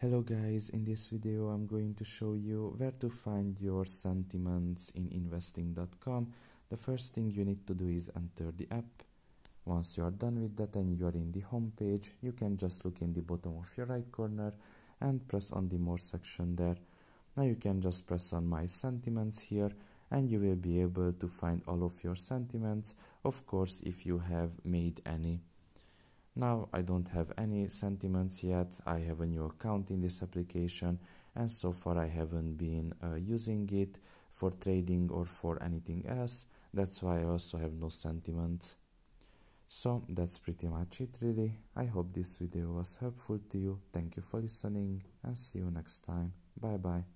Hello guys, in this video I'm going to show you where to find your sentiments in investing.com. The first thing you need to do is enter the app. Once you are done with that and you are in the home page, you can just look in the bottom of your right corner and press on the more section there. Now you can just press on my sentiments here and you will be able to find all of your sentiments, of course if you have made any. Now I don't have any sentiments yet. I have a new account in this application and so far I haven't been using it for trading or for anything else. That's why I also have no sentiments. So that's pretty much it really. I hope this video was helpful to you. Thank you for listening and see you next time. Bye bye.